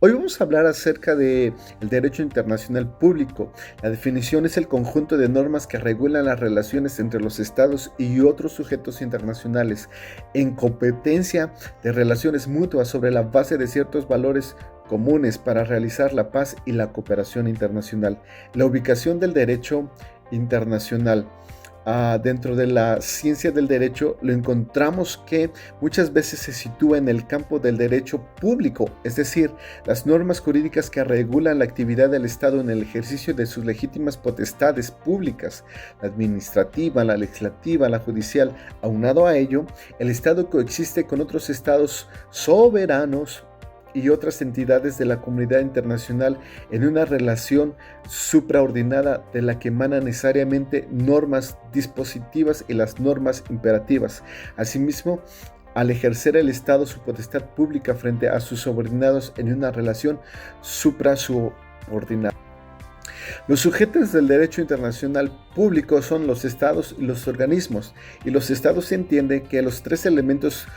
Hoy vamos a hablar acerca del derecho internacional público. La definición es el conjunto de normas que regulan las relaciones entre los estados y otros sujetos internacionales en competencia de relaciones mutuas sobre la base de ciertos valores comunes para realizar la paz y la cooperación internacional. La ubicación del derecho internacional. Dentro de la ciencia del derecho lo encontramos que muchas veces se sitúa en el campo del derecho público, es decir, las normas jurídicas que regulan la actividad del Estado en el ejercicio de sus legítimas potestades públicas, la administrativa, la legislativa, la judicial. Aunado a ello, el Estado coexiste con otros estados soberanos y otras entidades de la comunidad internacional en una relación supraordinada de la que emanan necesariamente normas dispositivas y las normas imperativas. Asimismo, al ejercer el Estado su potestad pública frente a sus subordinados en una relación suprasubordinada. Los sujetos del derecho internacional público son los estados y los organismos, y los estados se entiende que los tres elementos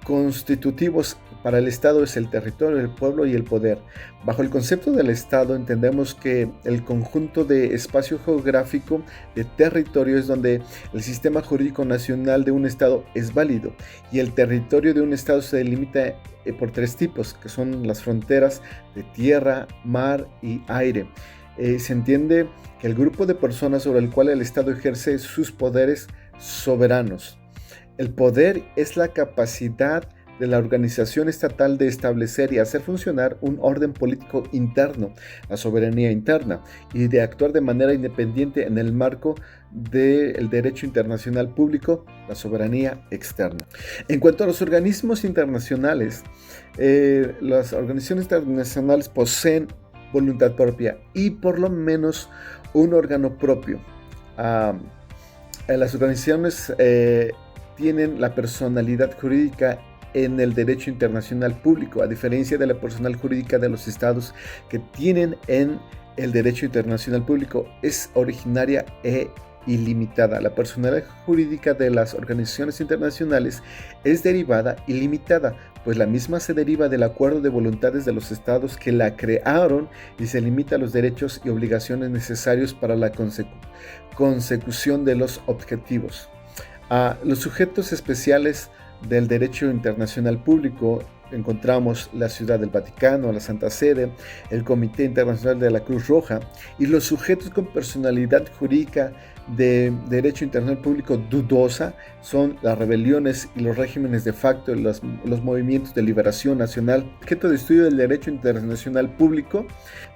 constitutivos para el Estado es el territorio, el pueblo y el poder. Bajo el concepto del Estado entendemos que el conjunto de espacio geográfico de territorio es donde el sistema jurídico nacional de un Estado es válido, y el territorio de un Estado se delimita por tres tipos, que son las fronteras de tierra, mar y aire. Se entiende que el grupo de personas sobre el cual el Estado ejerce sus poderes soberanos. El poder es la capacidad de la organización estatal de establecer y hacer funcionar un orden político interno, la soberanía interna, y de actuar de manera independiente en el marco del derecho internacional público, la soberanía externa. En cuanto a los organismos internacionales, las organizaciones internacionales poseen voluntad propia y por lo menos un órgano propio. Las organizaciones tienen la personalidad jurídica en el derecho internacional público, a diferencia de la personalidad jurídica de los estados que tienen en el derecho internacional público. Es originaria e ilimitada. La personalidad jurídica de las organizaciones internacionales es derivada y limitada, pues la misma se deriva del acuerdo de voluntades de los estados que la crearon y se limita a los derechos y obligaciones necesarios para la consecución de los objetivos. Los sujetos especiales del derecho internacional público encontramos la Ciudad del Vaticano, la Santa Sede, el Comité Internacional de la Cruz Roja, y los sujetos con personalidad jurídica de derecho internacional público dudosa son las rebeliones y los regímenes de facto, los movimientos de liberación nacional. Objeto de estudio del derecho internacional público,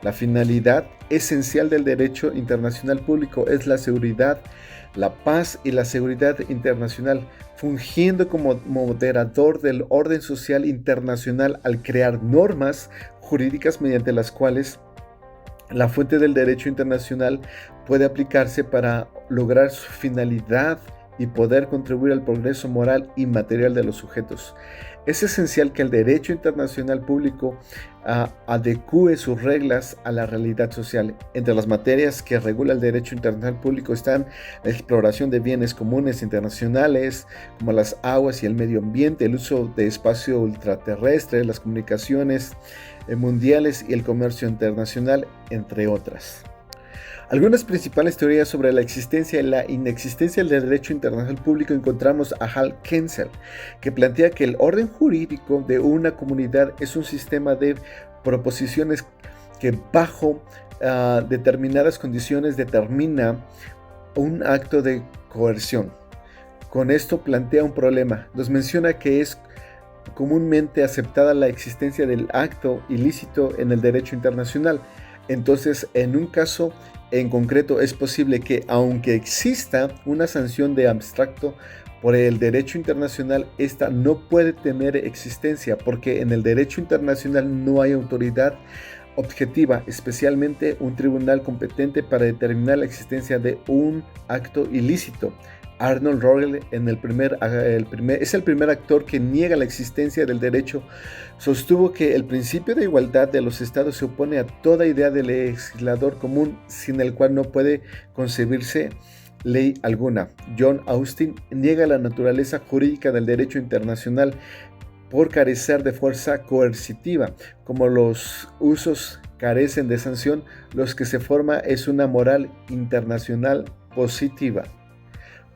la finalidad esencial del derecho internacional público es la seguridad, la paz y la seguridad internacional, fungiendo como moderador del orden social internacional al crear normas jurídicas mediante las cuales la fuente del derecho internacional puede aplicarse para lograr su finalidad y poder contribuir al progreso moral y material de los sujetos. Es esencial que el derecho internacional público adecúe sus reglas a la realidad social. Entre las materias que regula el derecho internacional público están la exploración de bienes comunes internacionales, como las aguas y el medio ambiente, el uso de espacio ultraterrestre, las comunicaciones mundiales y el comercio internacional, entre otras. Algunas principales teorías sobre la existencia y la inexistencia del derecho internacional público encontramos a Hal Kensel, que plantea que el orden jurídico de una comunidad es un sistema de proposiciones que bajo determinadas condiciones determina un acto de coerción. Con esto plantea un problema. Nos menciona que es comúnmente aceptada la existencia del acto ilícito en el derecho internacional. Entonces, en un caso en concreto, es posible que, aunque exista una sanción de abstracto por el derecho internacional, esta no puede tener existencia, porque en el derecho internacional no hay autoridad objetiva, especialmente un tribunal competente para determinar la existencia de un acto ilícito. Arnold Rogel es el primer actor que niega la existencia del derecho. Sostuvo que el principio de igualdad de los estados se opone a toda idea de legislador común, sin el cual no puede concebirse ley alguna. John Austin niega la naturaleza jurídica del derecho internacional, por carecer de fuerza coercitiva. Como los usos carecen de sanción, lo que se forma es una moral internacional positiva.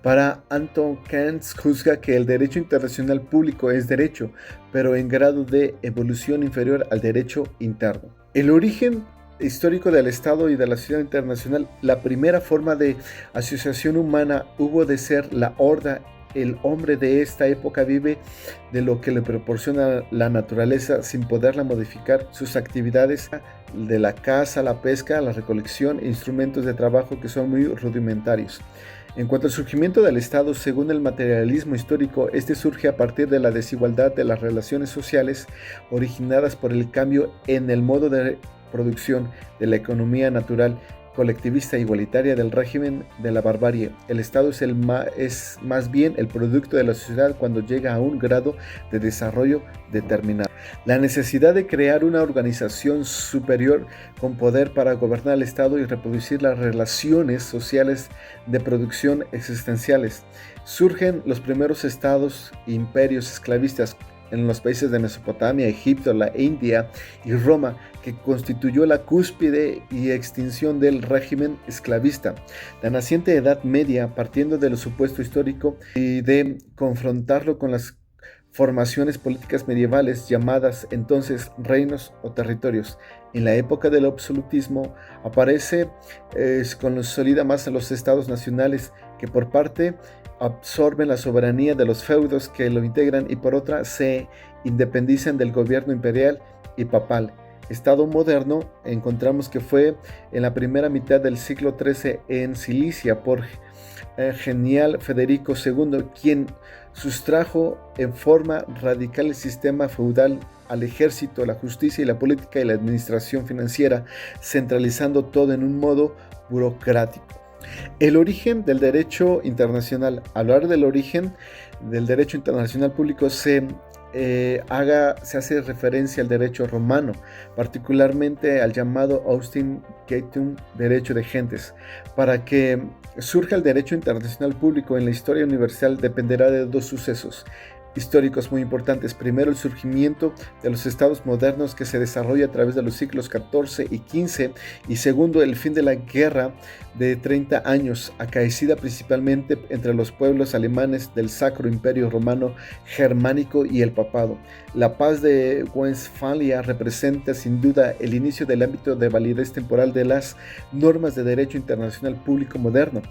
Para Anton Kant juzga que el derecho internacional público es derecho, pero en grado de evolución inferior al derecho interno. El origen histórico del Estado y de la sociedad internacional, la primera forma de asociación humana hubo de ser la horda. El hombre de esta época vive de lo que le proporciona la naturaleza sin poderla modificar. Sus actividades de la caza, la pesca, la recolección e instrumentos de trabajo que son muy rudimentarios. En cuanto al surgimiento del Estado, según el materialismo histórico, este surge a partir de la desigualdad de las relaciones sociales originadas por el cambio en el modo de producción de la economía natural, colectivista e igualitaria del régimen de la barbarie. El Estado es más bien el producto de la sociedad cuando llega a un grado de desarrollo determinado. La necesidad de crear una organización superior con poder para gobernar el Estado y reproducir las relaciones sociales de producción existenciales. Surgen los primeros estados e imperios esclavistas en los países de Mesopotamia, Egipto, la India y Roma, que constituyó la cúspide y extinción del régimen esclavista. La naciente Edad Media, partiendo del supuesto histórico y de confrontarlo con las formaciones políticas medievales llamadas entonces reinos o territorios. En la época del absolutismo aparece, consolida más a los estados nacionales que por parte absorben la soberanía de los feudos que lo integran y por otra se independizan del gobierno imperial y papal. Estado moderno encontramos que fue en la primera mitad del siglo XIII en Cilicia por genial Federico II, quien sustrajo en forma radical el sistema feudal al ejército, la justicia y la política y la administración financiera, centralizando todo en un modo burocrático. El origen del derecho internacional. Hablar del origen del derecho internacional público se hace referencia al derecho romano, particularmente al llamado Austin Gentium derecho de gentes. Para que surja el derecho internacional público en la historia universal dependerá de dos sucesos históricos muy importantes. Primero, el surgimiento de los estados modernos que se desarrolla a través de los siglos XIV y XV, y segundo, el fin de la guerra de 30 años, acaecida principalmente entre los pueblos alemanes del Sacro Imperio Romano Germánico y el Papado. La paz de Westfalia representa sin duda el inicio del ámbito de validez temporal de las normas de derecho internacional público moderno.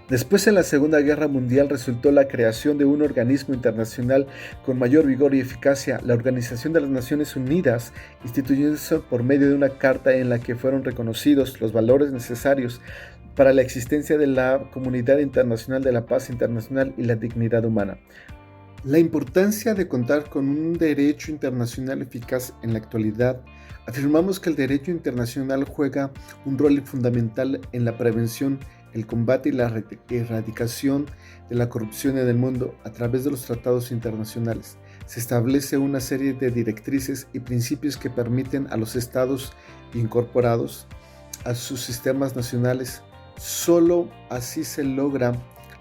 Después, en la Segunda Guerra Mundial, resultó la creación de un organismo internacional con mayor vigor y eficacia, la Organización de las Naciones Unidas, instituyéndose por medio de una carta en la que fueron reconocidos los valores necesarios para la existencia de la comunidad internacional de la paz internacional y la dignidad humana. La importancia de contar con un derecho internacional eficaz en la actualidad. Afirmamos que el derecho internacional juega un rol fundamental en la prevención, el combate y la erradicación de la corrupción en el mundo a través de los tratados internacionales. Se establece una serie de directrices y principios que permiten a los estados incorporados a sus sistemas nacionales. Solo así se logra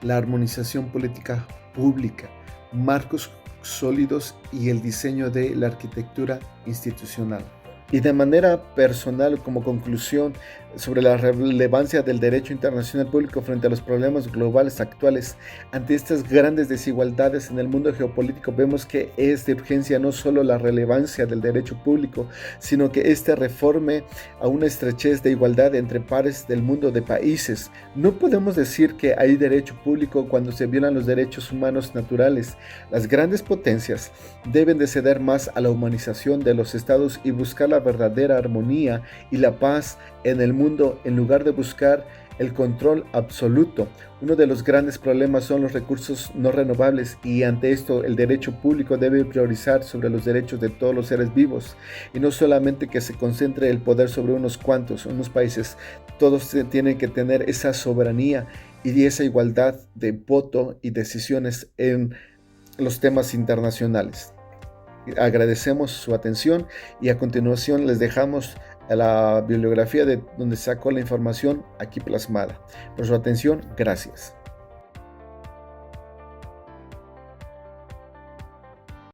la armonización política pública, marcos sólidos y el diseño de la arquitectura institucional. Y de manera personal, como conclusión sobre la relevancia del derecho internacional público frente a los problemas globales actuales, ante estas grandes desigualdades en el mundo geopolítico, vemos que es de urgencia no solo la relevancia del derecho público, sino que éste reforme a una estrechez de igualdad entre pares del mundo de países. No podemos decir que hay derecho público cuando se violan los derechos humanos naturales. Las grandes potencias deben de ceder más a la humanización de los estados y buscar la verdadera armonía y la paz en el mundo en lugar de buscar el control absoluto. Uno de los grandes problemas son los recursos no renovables y ante esto el derecho público debe priorizar sobre los derechos de todos los seres vivos y no solamente que se concentre el poder sobre unos cuantos, unos países. Todos tienen que tener esa soberanía y esa igualdad de voto y decisiones en los temas internacionales. Agradecemos su atención y a continuación les dejamos la bibliografía de donde sacó la información aquí plasmada. Por su atención, gracias.